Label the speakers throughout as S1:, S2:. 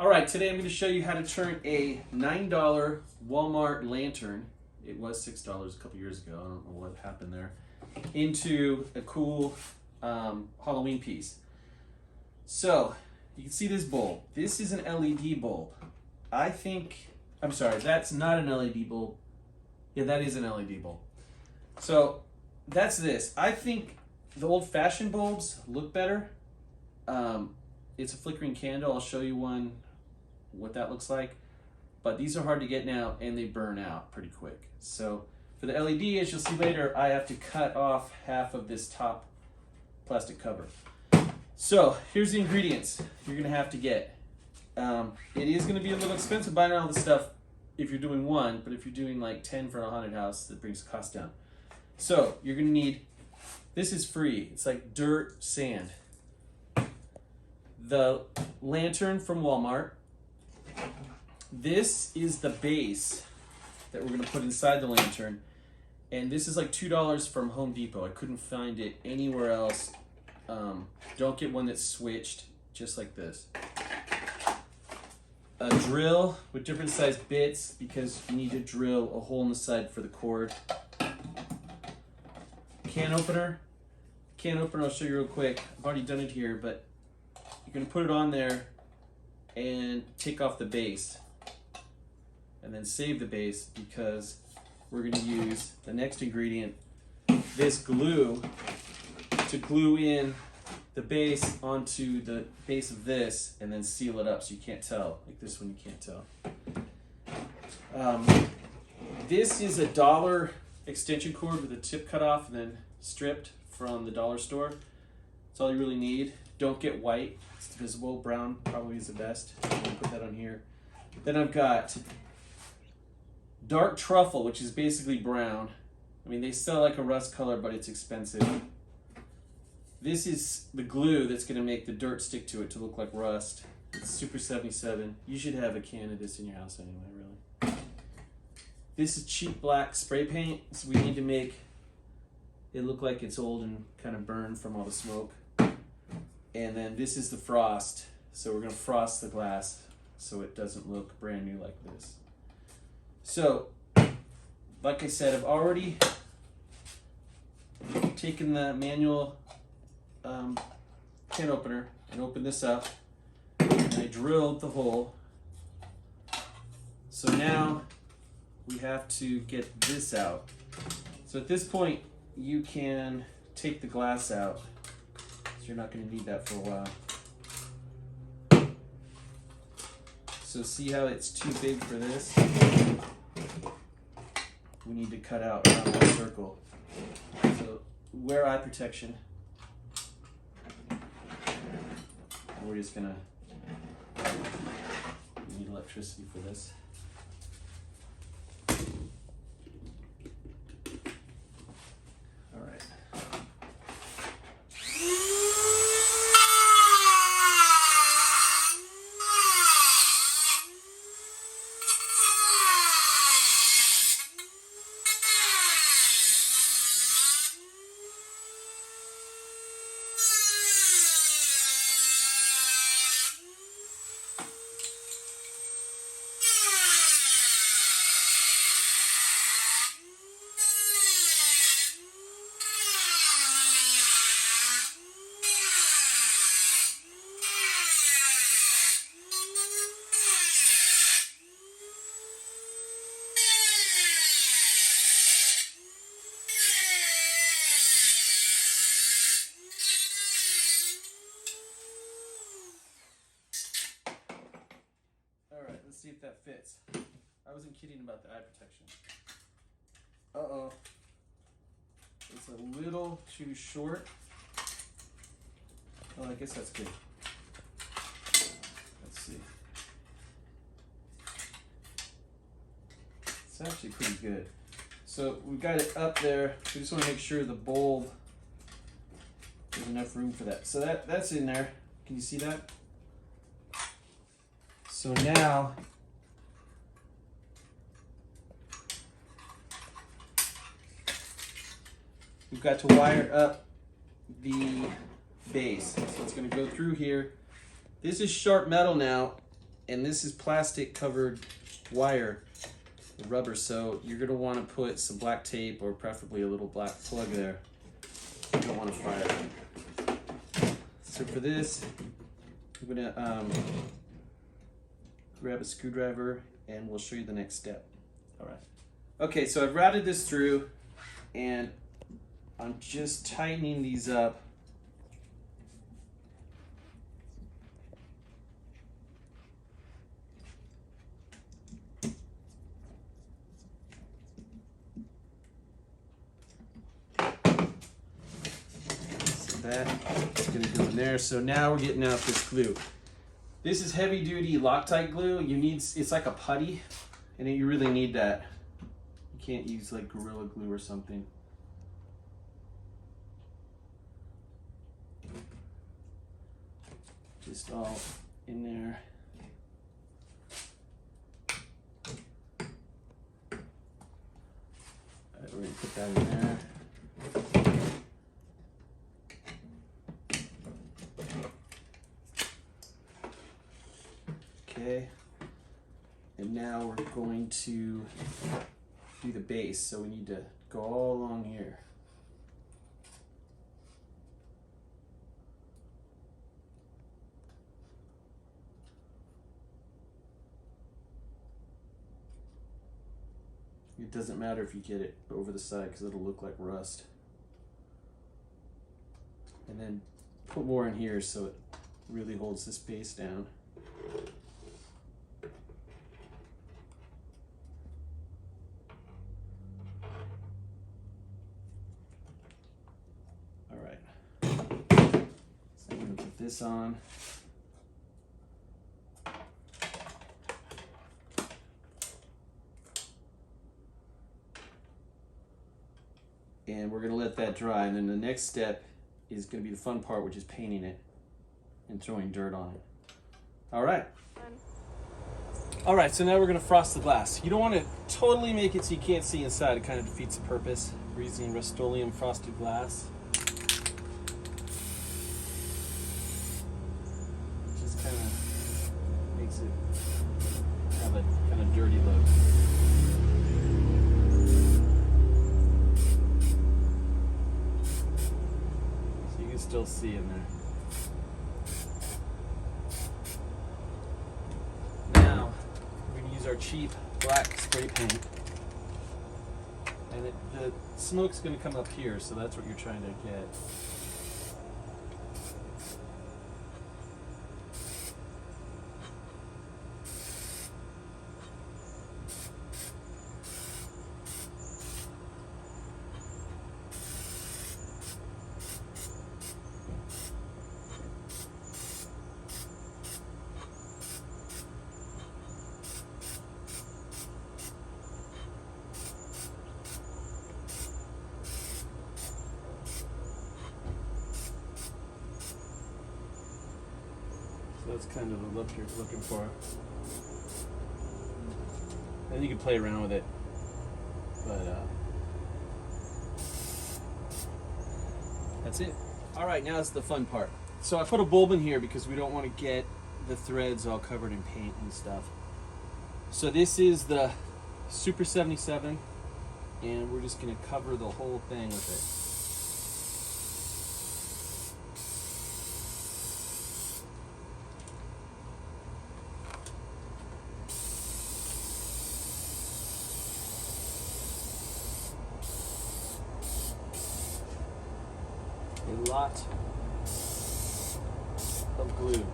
S1: All right, today I'm going to show you how to turn a $9 Walmart lantern, it was $6 a couple years ago, I don't know what happened there, into a cool Halloween piece. So, you can see this bulb. This is an LED bulb. I'm sorry, that's not an LED bulb. Yeah, that is an LED bulb. So, that's this. I think the old-fashioned bulbs look better. It's a flickering candle. I'll show you one, what that looks like. But these are hard to get now, and they burn out pretty quick. So for the LED, as you'll see later, I have to cut off half of this top plastic cover. So here's the ingredients you're gonna have to get. It is gonna be a little expensive buying all this stuff if you're doing one, but if you're doing like 10 for a haunted house, that brings the cost down. So you're gonna need, this is free. It's like dirt, sand. The lantern from Walmart. This is the base that we're going to put inside the lantern. And this is like $2 from Home Depot. I couldn't find it anywhere else. Don't get one that's switched, just like this. A drill with different sized bits because you need to drill a hole in the side for the cord. Can opener. Can opener, I'll show you real quick. I've already done it here, but you're going to put it on there and take off the base and then save the base because we're going to use the next ingredient, this glue, to glue in the base onto the base of this and then seal it up so you can't tell. Like this one, you can't tell. This is a $1 extension cord with a tip cut off and then stripped from the dollar store. That's all you really need. Don't get white. It's visible. Brown probably is the best. I'm going to put that on here. Then I've got dark truffle, which is basically brown. I mean, they sell like a rust color, but it's expensive. This is the glue that's going to make the dirt stick to it to look like rust. It's Super 77. You should have a can of this in your house anyway, really. This is cheap black spray paint, so we need to make it look like it's old and kind of burned from all the smoke. And then this is the frost. So we're going to frost the glass so it doesn't look brand new like this. So, like I said, I've already taken the manual can opener and opened this up. And I drilled the hole. So now we have to get this out. So at this point, you can take the glass out. You're not going to need that for a while. So see how it's too big for this? We need to cut out around that circle. So wear eye protection. We're just going to need electricity for this. All right. Let's see if that fits. I wasn't kidding about the eye protection. Uh-oh. It's a little too short. Oh, I guess that's good. Let's see. It's actually pretty good. So we've got it up there. We just want to make sure the bulb, there's enough room for that. So that's in there. Can you see that? So now, we've got to wire up the base. So it's going to go through here. This is sharp metal now, And this is plastic covered wire, rubber, so you're gonna wanna put some black tape or preferably a little black plug there. You don't wanna fire it. So for this, I'm gonna grab a screwdriver and we'll show you the next step. All right. Okay, so I've routed this through and I'm just tightening these up. That's going to go in there. So now we're getting out this glue. This is heavy duty Loctite glue. It's like a putty, and you really need that. You can't use like Gorilla Glue or something. Just all in there. All right, we're going to put that in there. Okay, and now we're going to do the base, so we need to go all along here. It doesn't matter if you get it over the side because it'll look like rust. And then put more in here so it really holds this base down. This on. And we're going to let that dry, and then the next step is going to be the fun part, which is painting it and throwing dirt on it. All right. All right, so now we're going to frost the glass. You don't want to totally make it so you can't see inside. It kind of defeats the purpose. We're using Rust-Oleum frosted glass. Have a kind of dirty look. So you can still see in there. Now we're going to use our cheap black spray paint, and the smoke's going to come up here, so that's what you're trying to get. So that's kind of the look you're looking for. And you can play around with it, but that's it. All right, now it's the fun part. So I put a bulb in here because we don't want to get the threads all covered in paint and stuff. So this is the Super 77, and we're just going to cover the whole thing with it. A lot of glue.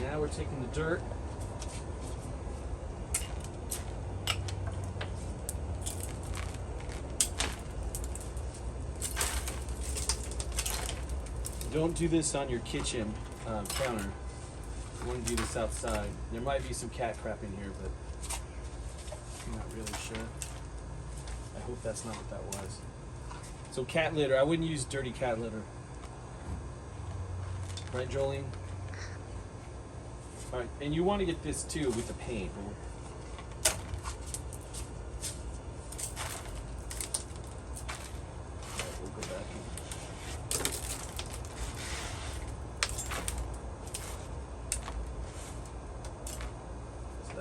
S1: Now we're taking the dirt . Don't do this on your kitchen counter. You want to do this outside. There might be some cat crap in here, but I'm not really sure. I hope that's not what that was. So cat litter, I wouldn't use dirty cat litter. Right, Jolene? All right, and you want to get this too with the paint. We'll go back in.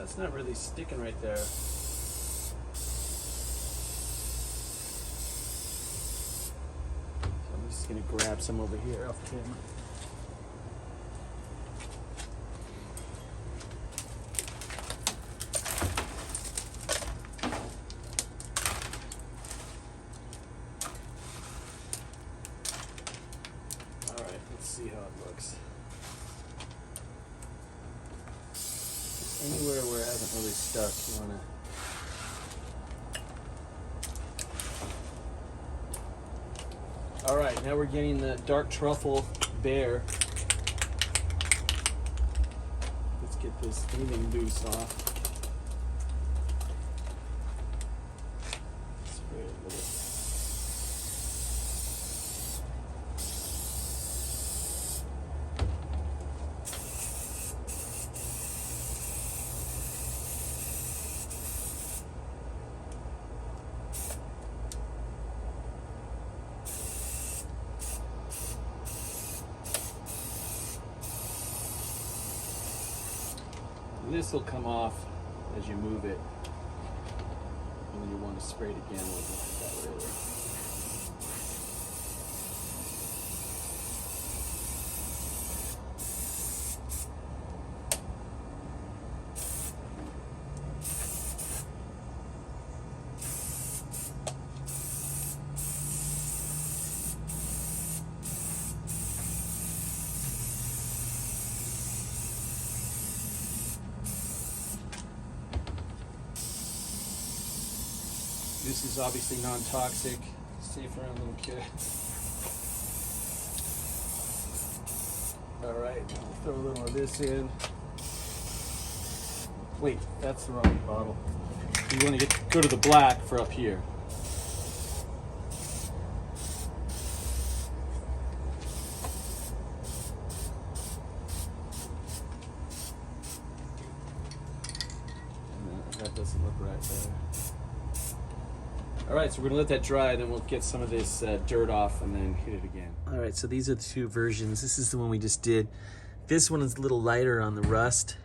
S1: That's not really sticking right there. So I'm just gonna grab some over here off the camera. All right, let's see how it looks. Anywhere where it hasn't really stuck, you wanna. All right, now we're getting the dark truffle bear. Let's get this aiming loose off. Spray it a little. This will come off as you move it, and when you want to spray it again, we'll look at that later. This is obviously non-toxic, safe around little kids. All right, we'll throw a little of this in. Wait, that's the wrong bottle. You want to go to the black for up here. That doesn't look right there. All right, so we're gonna let that dry, then we'll get some of this dirt off and then hit it again. All right, so these are the two versions. This is the one we just did. This one is a little lighter on the rust,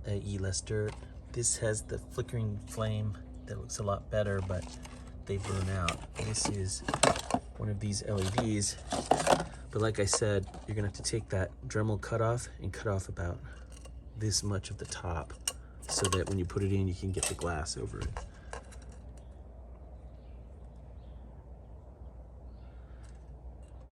S1: i.e. less dirt. This has the flickering flame that looks a lot better, but they burn out. This is one of these LEDs, but like I said, you're gonna have to take that Dremel cutoff and cut off about this much of the top so that when you put it in, you can get the glass over it.